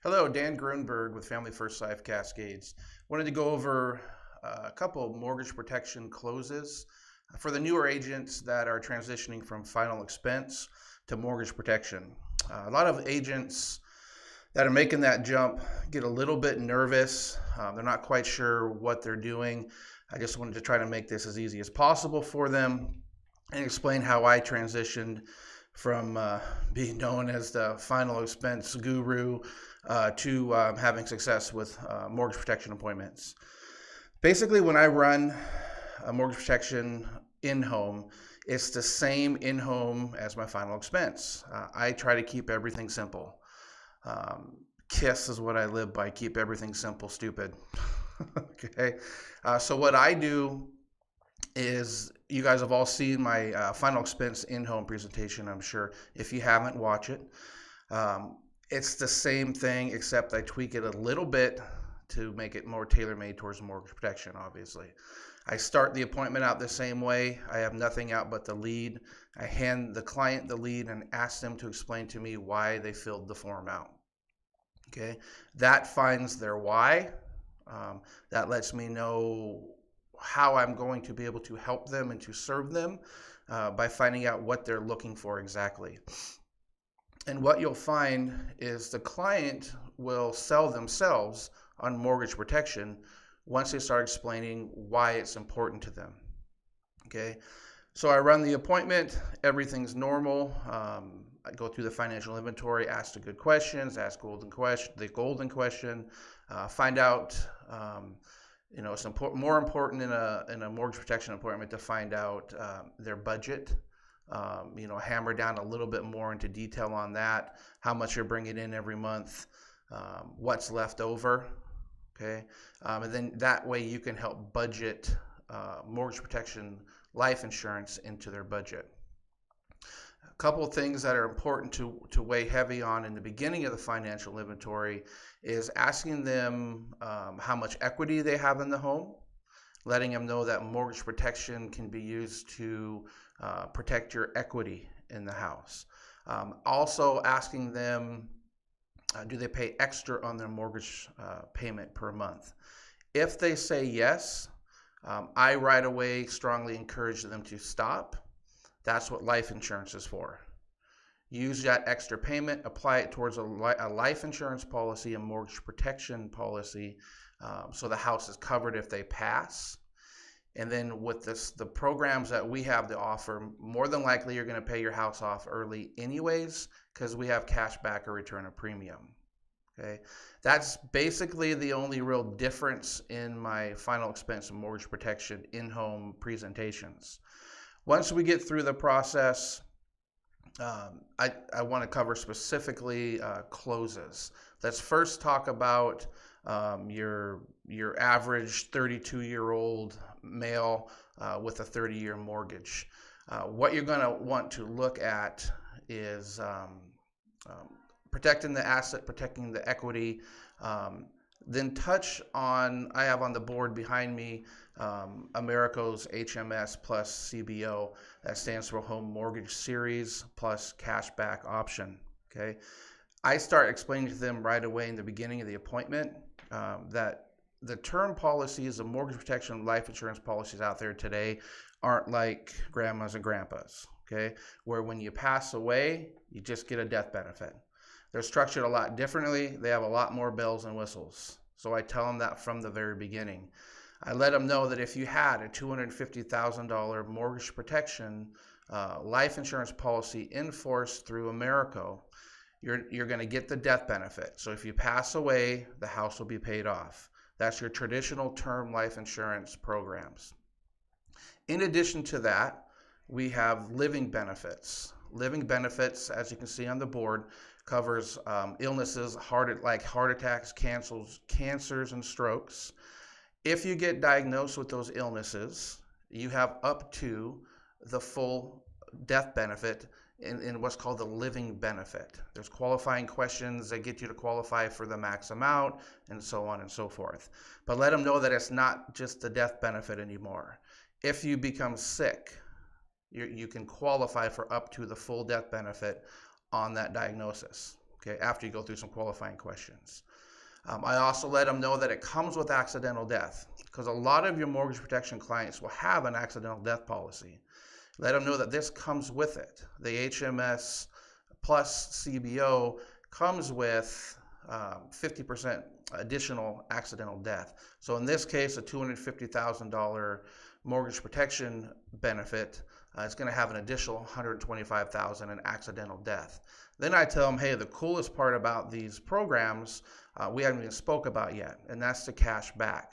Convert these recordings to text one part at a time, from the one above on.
Hello, Dan Gruenberg with Family First Life Cascades. Wanted to go over a couple mortgage protection closes for the newer agents that are transitioning from final expense to mortgage protection. A lot of agents that are making that jump get a little bit nervous. They're not quite sure what they're doing. I just wanted to try to make this as easy as possible for them and explain how I transitioned from being known as the final expense guru to having success with mortgage protection appointments. Basically, when I run a mortgage protection in-home, it's the same in-home as my final expense. I try to keep everything simple. KISS is what I live by: keep everything simple, stupid. Okay. So what I do is, you guys have all seen my final expense in-home presentation, I'm sure. If you haven't, watch it. It's the same thing, except I tweak it a little bit to make it more tailor-made towards mortgage protection, obviously. I start the appointment out the same way. I have nothing out but the lead. I hand the client the lead and ask them to explain to me why they filled the form out. Okay, that finds their why. That lets me know how I'm going to be able to help them and to serve them by finding out what they're looking for exactly. And what you'll find is the client will sell themselves on mortgage protection once they start explaining why it's important to them. Okay, so I run the appointment, everything's normal. I go through the financial inventory, ask the good questions, ask the golden question, find out. It's more important in a mortgage protection appointment to find out their budget. Hammer down a little bit more into detail on that, how much you're bringing in every month, what's left over. Okay, and then that way you can help budget mortgage protection life insurance into their budget. A couple of things that are important to weigh heavy on in the beginning of the financial inventory is asking them how much equity they have in the home, letting them know that mortgage protection can be used to protect your equity in the house. Also asking them, do they pay extra on their mortgage payment per month? If they say yes, I right away strongly encourage them to stop. That's what life insurance is for. Use that extra payment, apply it towards a life insurance policy, a mortgage protection policy, so the house is covered if they pass. And then with the programs that we have to offer, more than likely you're going to pay your house off early anyways, because we have cash back or return of premium. Okay, that's basically the only real difference in my final expense and mortgage protection in-home presentations. Once we get through the process, I want to cover specifically closes. Let's first talk about your average 32-year-old male with a 30-year mortgage. What you're going to want to look at is protecting the asset, protecting the equity. Then touch on, I have on the board behind me Americo's HMS plus CBO. That stands for Home Mortgage Series plus Cashback Option. Okay, I start explaining to them right away in the beginning of the appointment that the term policies, the mortgage protection life insurance policies out there today aren't like grandmas and grandpas, okay, where when you pass away, you just get a death benefit. They're structured a lot differently. They have a lot more bells and whistles. So I tell them that from the very beginning. I let them know that if you had a $250,000 mortgage protection life insurance policy in force through Americo, you're going to get the death benefit. So if you pass away, the house will be paid off. That's your traditional term life insurance programs. In addition to that, we have living benefits. Living benefits, as you can see on the board, covers illnesses like heart attacks, cancers, and strokes. If you get diagnosed with those illnesses, you have up to the full death benefit in what's called the living benefit. There's qualifying questions that get you to qualify for the max amount and so on and so forth. But let them know that it's not just the death benefit anymore. If you become sick, you can qualify for up to the full death benefit on that diagnosis. okay, after you go through some qualifying questions. I also let them know that it comes with accidental death, because a lot of your mortgage protection clients will have an accidental death policy. Let them know that this comes with it. The HMS plus CBO comes with 50% additional accidental death. So in this case, a $250,000 mortgage protection benefit, it's going to have an additional $125,000 in accidental death. Then I tell them, hey, the coolest part about these programs we haven't even spoke about yet, and that's the cash back.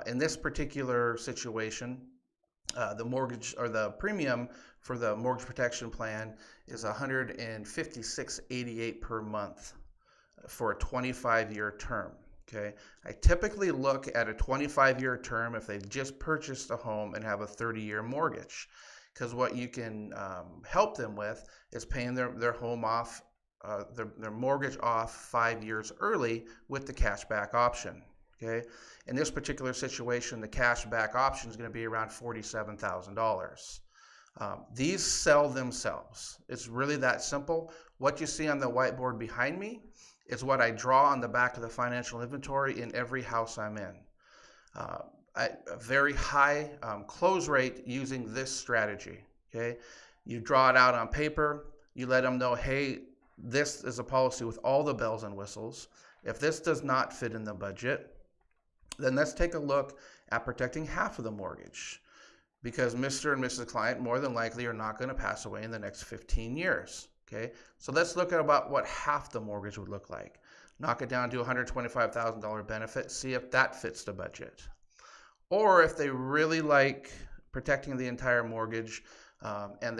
In this particular situation, the mortgage or the premium for the mortgage protection plan is $156.88 per month for a 25-year term. Okay, I typically look at a 25-year term if they've just purchased a home and have a 30-year mortgage, because what you can help them with is paying their home off, their mortgage off 5 years early with the cashback option. Okay, in this particular situation, the cashback option is going to be around $47,000. These sell themselves. It's really that simple. What you see on the whiteboard behind me is what I draw on the back of the financial inventory in every house I'm in. A very high close rate using this strategy. Okay, you draw it out on paper. You let them know, hey, this is a policy with all the bells and whistles. If this does not fit in the budget, then let's take a look at protecting half of the mortgage, because Mr. and Mrs. Client more than likely are not going to pass away in the next 15 years. Okay, so let's look at about what half the mortgage would look like. Knock it down to a $125,000 benefit, see if that fits the budget. Or if they really like protecting the entire mortgage and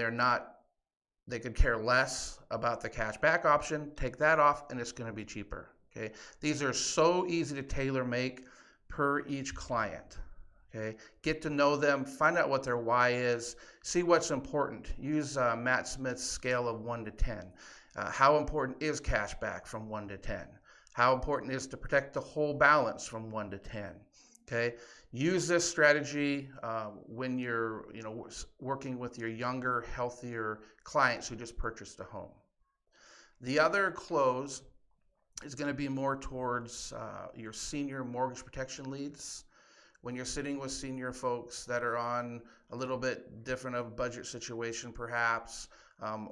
they could care less about the cash back option, take that off and it's going to be cheaper. Okay, these are so easy to tailor make per each client. Okay, get to know them, find out what their why is, see what's important. Use Matt Smith's scale of 1 to 10. How important is cash back from 1 to 10? How important is to protect the whole balance from 1 to 10? Okay, use this strategy when you're working with your younger, healthier clients who just purchased a home. The other close is going to be more towards your senior mortgage protection leads. When you're sitting with senior folks that are on a little bit different of budget situation perhaps,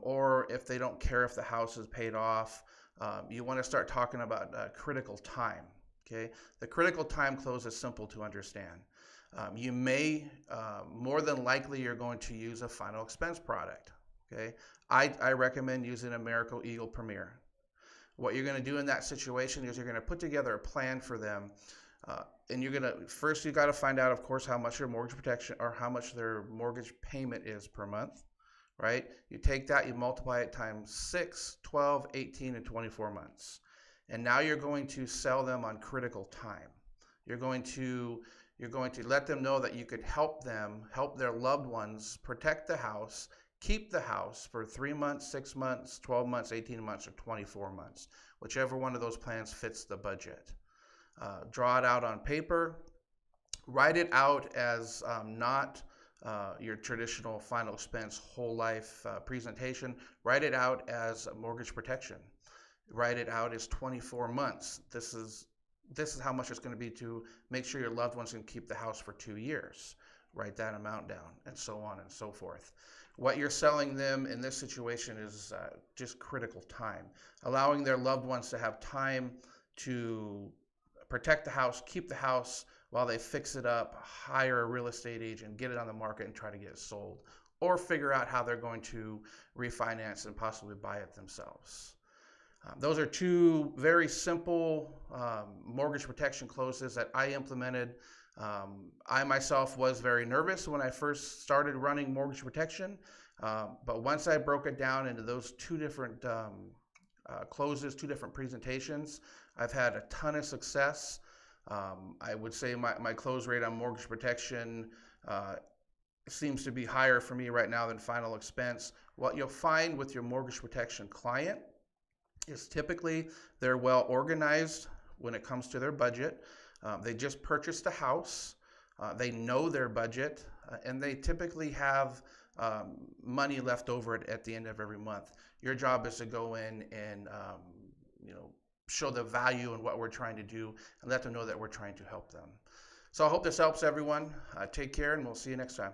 or if they don't care if the house is paid off, you want to start talking about critical time. Okay, the critical time close is simple to understand. You may, more than likely, you're going to use a final expense product. Okay, I recommend using American Eagle Premier. What you're going to do in that situation is you're going to put together a plan for them. And you're gonna first you got to find out, of course, how much your mortgage protection or how much their mortgage payment is per month, right? You take that, you multiply it times 6, 12, 18, and 24 months. And now you're going to sell them on critical time. You're going to let them know that you could help their loved ones protect the house, keep the house for 3 months, 6 months, 12 months, 18 months, or 24 months, whichever one of those plans fits the budget. Draw it out on paper, write it out as not your traditional final expense whole life presentation. Write it out as a mortgage protection. Write it out as 24 months. This is how much it's going to be to make sure your loved ones can keep the house for 2 years. Write that amount down, and so on and so forth. What you're selling them in this situation is just critical time, allowing their loved ones to have time to protect the house, keep the house while they fix it up, hire a real estate agent, get it on the market and try to get it sold, or figure out how they're going to refinance and possibly buy it themselves. Those are two very simple mortgage protection closes that I implemented. I myself was very nervous when I first started running mortgage protection, but once I broke it down into those two different closes, two different presentations, I've had a ton of success. I would say my close rate on mortgage protection seems to be higher for me right now than final expense. What you'll find with your mortgage protection client is typically they're well organized when it comes to their budget. They just purchased a house. They know their budget, and they typically have money left over at the end of every month. Your job is to go in and show the value in what we're trying to do and let them know that we're trying to help them. So I hope this helps everyone. Take care, and we'll see you next time.